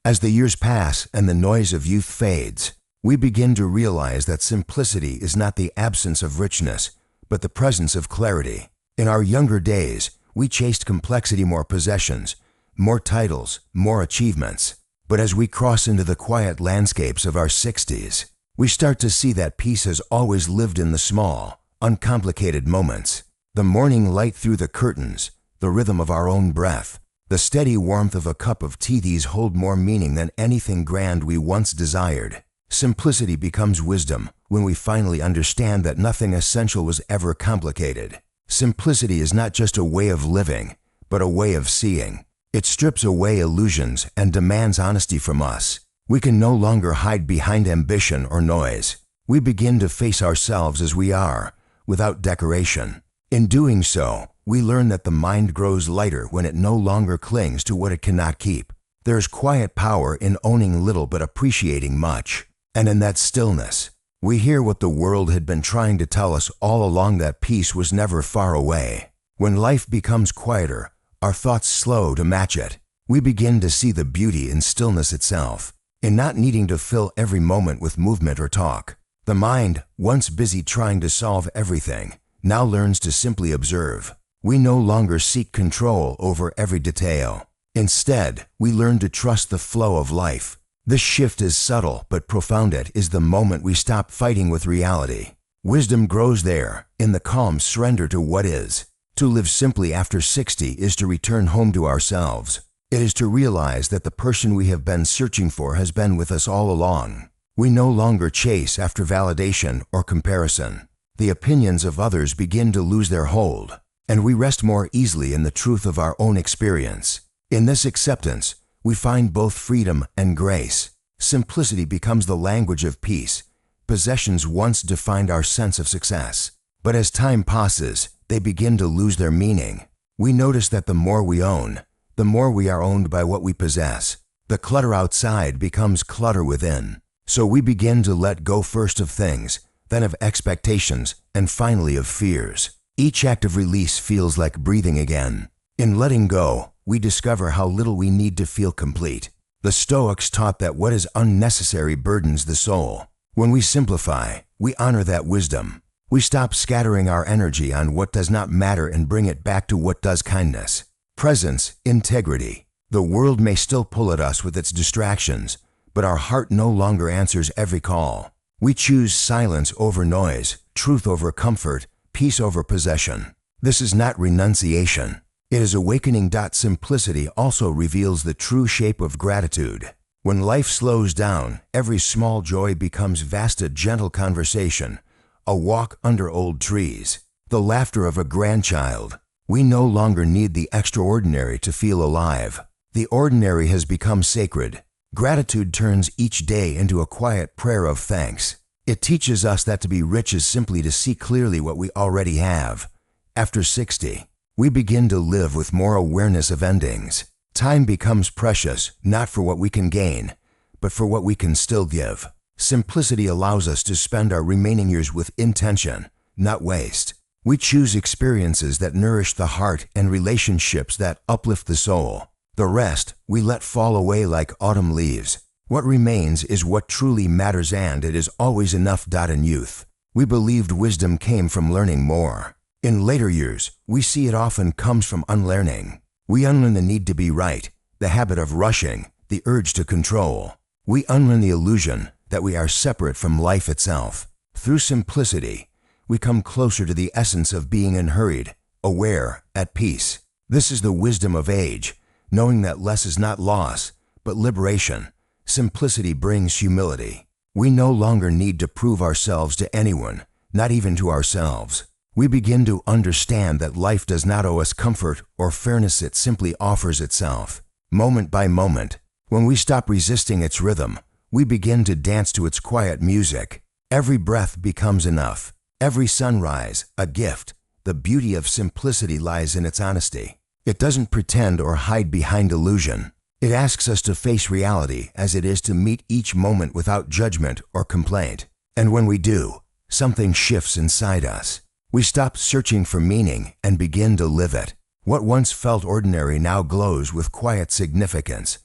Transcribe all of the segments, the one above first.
As the years pass and the noise of youth fades, we begin to realize that simplicity is not the absence of richness, but the presence of clarity. In our younger days, we chased complexity, more possessions, more titles, more achievements. But as we cross into the quiet landscapes of our 60s, we start to see that peace has always lived in the small, uncomplicated moments. The morning light through the curtains, the rhythm of our own breath, the steady warmth of a cup of tea. These hold more meaning than anything grand we once desired. Simplicity becomes wisdom when we finally understand that nothing essential was ever complicated. Simplicity is not just a way of living, but a way of seeing. It strips away illusions and demands honesty from us. We can no longer hide behind ambition or noise. We begin to face ourselves as we are, without decoration. In doing so, we learn that the mind grows lighter when it no longer clings to what it cannot keep. There is quiet power in owning little but appreciating much. And in that stillness, we hear what the world had been trying to tell us all along, that peace was never far away. When life becomes quieter, our thoughts slow to match it. We begin to see the beauty in stillness itself, in not needing to fill every moment with movement or talk. The mind, once busy trying to solve everything, now learns to simply observe. We no longer seek control over every detail. Instead, we learn to trust the flow of life. This shift is subtle but profound. It is the moment we stop fighting with reality. Wisdom grows there, in the calm surrender to what is. To live simply after 60 is to return home to ourselves. It is to realize that the person we have been searching for has been with us all along. We no longer chase after validation or comparison. The opinions of others begin to lose their hold, and we rest more easily in the truth of our own experience. In this acceptance, we find both freedom and grace. Simplicity becomes the language of peace. Possessions once defined our sense of success, but as time passes, they begin to lose their meaning. We notice that the more we own, the more we are owned by what we possess. The clutter outside becomes clutter within. So we begin to let go, first of things, then of expectations, and finally of fears. Each act of release feels like breathing again. In letting go, we discover how little we need to feel complete. The Stoics taught that what is unnecessary burdens the soul. When we simplify, we honor that wisdom. We stop scattering our energy on what does not matter and bring it back to what does: kindness, presence, integrity. The world may still pull at us with its distractions, but our heart no longer answers every call. We choose silence over noise, truth over comfort, peace over possession. This is not renunciation. It is awakening. Simplicity also reveals the true shape of gratitude. When life slows down, every small joy becomes vast: a gentle conversation, a walk under old trees, the laughter of a grandchild. We no longer need the extraordinary to feel alive. The ordinary has become sacred. Gratitude turns each day into a quiet prayer of thanks. It teaches us that to be rich is simply to see clearly what we already have. After 60, we begin to live with more awareness of endings. Time becomes precious, not for what we can gain, but for what we can still give. Simplicity allows us to spend our remaining years with intention, not waste. We choose experiences that nourish the heart and relationships that uplift the soul. The rest we let fall away like autumn leaves. What remains is what truly matters, and it is always enough. In youth, we believed wisdom came from learning more. In later years, we see it often comes from unlearning. We unlearn the need to be right, the habit of rushing, the urge to control. We unlearn the illusion that we are separate from life itself. Through simplicity, we come closer to the essence of being unhurried, aware, at peace. This is the wisdom of age, knowing that less is not loss, but liberation. Simplicity brings humility. We no longer need to prove ourselves to anyone, not even to ourselves. We begin to understand that life does not owe us comfort or fairness. It simply offers itself, moment by moment. When we stop resisting its rhythm, we begin to dance to its quiet music. Every breath becomes enough. Every sunrise, a gift. The beauty of simplicity lies in its honesty. It doesn't pretend or hide behind illusion. It asks us to face reality as it is, to meet each moment without judgment or complaint. And when we do, something shifts inside us. We stop searching for meaning and begin to live it. What once felt ordinary now glows with quiet significance.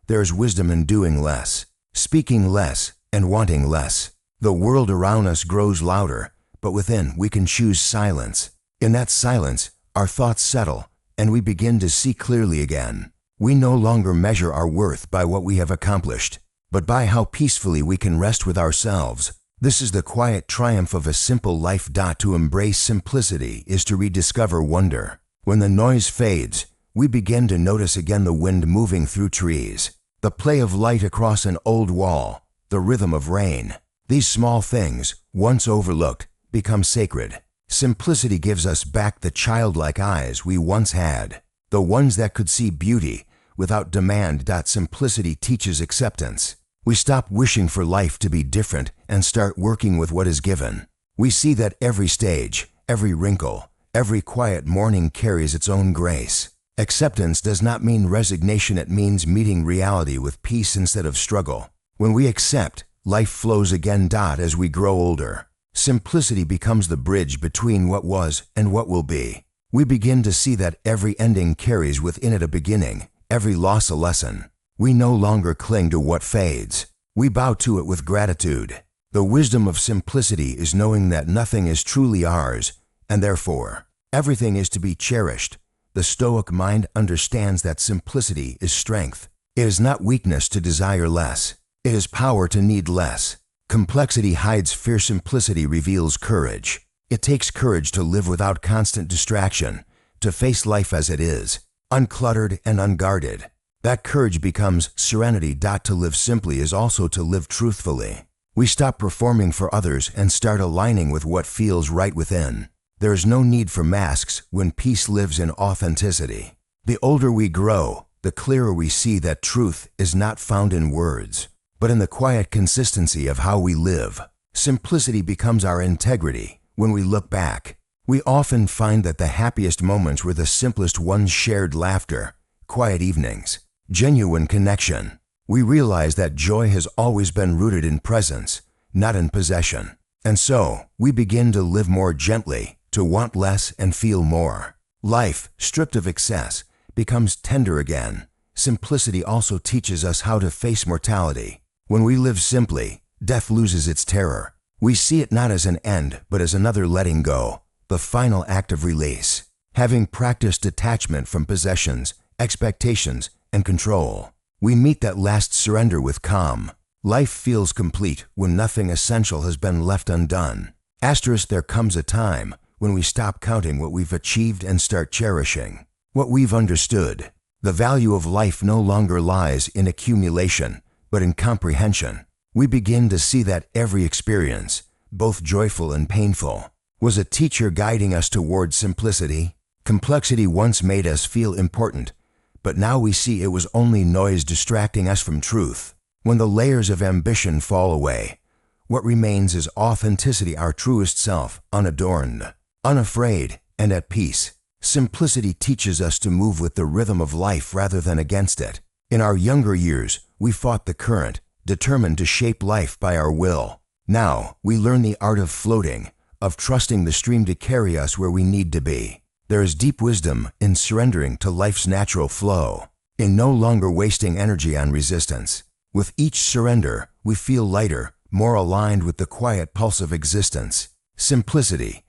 There is wisdom in doing less, speaking less, and wanting less. The world around us grows louder, but within we can choose silence. In that silence, our thoughts settle, and we begin to see clearly again. We no longer measure our worth by what we have accomplished, but by how peacefully we can rest with ourselves. This is the quiet triumph of a simple life. To embrace simplicity is to rediscover wonder. When the noise fades, we begin to notice again the wind moving through trees, the play of light across an old wall, the rhythm of rain. These small things, once overlooked, become sacred. Simplicity gives us back the childlike eyes we once had, the ones that could see beauty without demand. Simplicity teaches acceptance. We stop wishing for life to be different and start working with what is given. We see that every stage, every wrinkle, every quiet morning carries its own grace. Acceptance does not mean resignation, it means meeting reality with peace instead of struggle. When we accept, life flows again. As we grow older, simplicity becomes the bridge between what was and what will be. We begin to see that every ending carries within it a beginning, every loss a lesson. We no longer cling to what fades. We bow to it with gratitude. The wisdom of simplicity is knowing that nothing is truly ours, and therefore, everything is to be cherished. The Stoic mind understands that simplicity is strength. It is not weakness to desire less. It is power to need less. Complexity hides fear. Simplicity reveals courage. It takes courage to live without constant distraction, to face life as it is, uncluttered and unguarded. That courage becomes serenity. To live simply is also to live truthfully. We stop performing for others and start aligning with what feels right within. There is no need for masks when peace lives in authenticity. The older we grow, the clearer we see that truth is not found in words, but in the quiet consistency of how we live. Simplicity becomes our integrity. When we look back, we often find that the happiest moments were the simplest ones: shared laughter, quiet evenings, genuine connection. We realize that joy has always been rooted in presence, not in possession. And so, we begin to live more gently, to want less and feel more. Life, stripped of excess, becomes tender again. Simplicity also teaches us how to face mortality. When we live simply, death loses its terror. We see it not as an end, but as another letting go, the final act of release. Having practiced detachment from possessions, expectations, and control, we meet that last surrender with calm. Life feels complete when nothing essential has been left undone. There comes a time when we stop counting what we've achieved and start cherishing what we've understood. The value of life no longer lies in accumulation, but in comprehension. We begin to see that every experience, both joyful and painful, was a teacher guiding us toward simplicity. Complexity once made us feel important, but now we see it was only noise distracting us from truth. When the layers of ambition fall away, what remains is authenticity, our truest self, unadorned, unafraid, and at peace. Simplicity teaches us to move with the rhythm of life rather than against it. In our younger years, we fought the current, determined to shape life by our will. Now, we learn the art of floating, of trusting the stream to carry us where we need to be. There is deep wisdom in surrendering to life's natural flow, in no longer wasting energy on resistance. With each surrender, we feel lighter, more aligned with the quiet pulse of existence. Simplicity,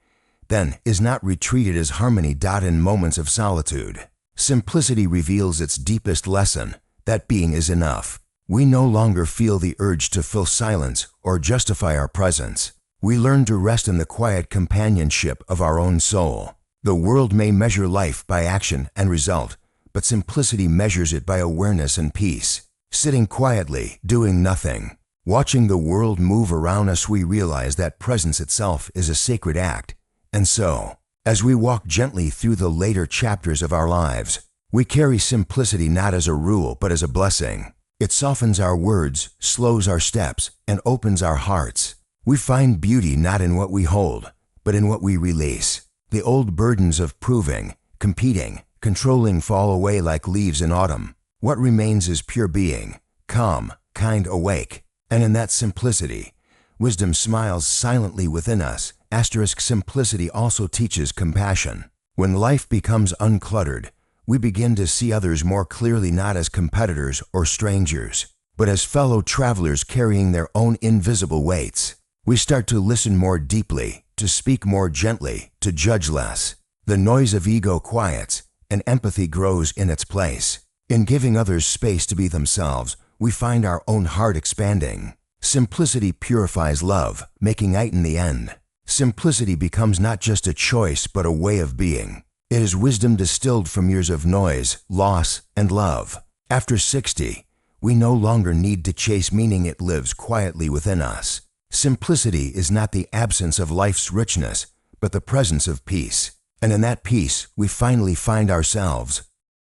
then, is not retreated as harmony. In moments of solitude, simplicity reveals its deepest lesson, that being is enough. We no longer feel the urge to fill silence or justify our presence. We learn to rest in the quiet companionship of our own soul. The world may measure life by action and result, but simplicity measures it by awareness and peace. Sitting quietly, doing nothing, watching the world move around us, we realize that presence itself is a sacred act. And so, as we walk gently through the later chapters of our lives, we carry simplicity not as a rule but as a blessing. It softens our words, slows our steps, and opens our hearts. We find beauty not in what we hold, but in what we release. The old burdens of proving, competing, controlling fall away like leaves in autumn. What remains is pure being, calm, kind, awake. And in that simplicity, wisdom smiles silently within us. Simplicity also teaches compassion. When life becomes uncluttered, we begin to see others more clearly, not as competitors or strangers, but as fellow travelers carrying their own invisible weights. We start to listen more deeply, to speak more gently, to judge less. The noise of ego quiets, and empathy grows in its place. In giving others space to be themselves, we find our own heart expanding. Simplicity purifies love, making it in the end. Simplicity becomes not just a choice, but a way of being. It is wisdom distilled from years of noise, loss, and love. After 60, we no longer need to chase meaning. It lives quietly within us. Simplicity is not the absence of life's richness, but the presence of peace. And in that peace, we finally find ourselves.